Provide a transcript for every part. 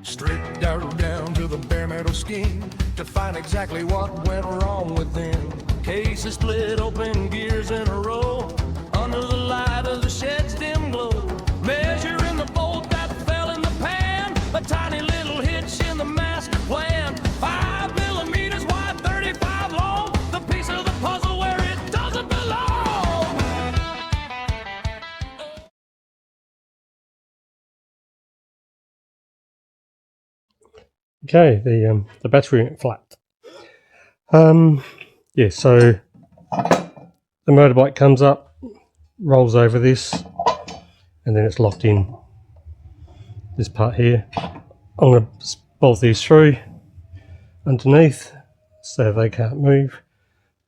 Straight down to the bare metal skin to find exactly what went wrong with them. Cases split open, gears in a row, under the light of the shed's dim glow. Measuring the bolt that fell in the pan, a tiny little hitch in the master plan. 5 millimeters wide, 35 long, the piece of the puzzle where it doesn't belong. Okay, the battery went flat. Yeah, so the motorbike comes up, rolls over this, and then it's locked in this part here. I'm going to bolt these through underneath so they can't move,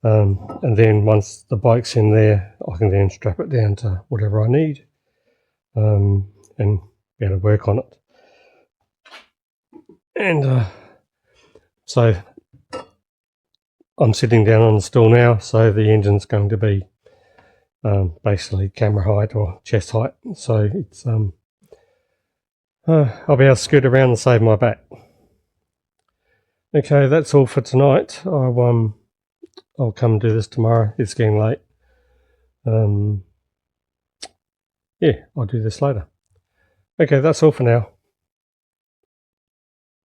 and then once the bike's in there, I can then strap it down to whatever I need, and be able to work on it. And so I'm sitting down on the stool now, so the engine's going to be basically camera height or chest height, so it's I'll be able to scoot around and save my back. Okay, that's all for tonight. I'll come and do this tomorrow. It's getting late. Yeah, I'll do this later. Okay, that's all for now.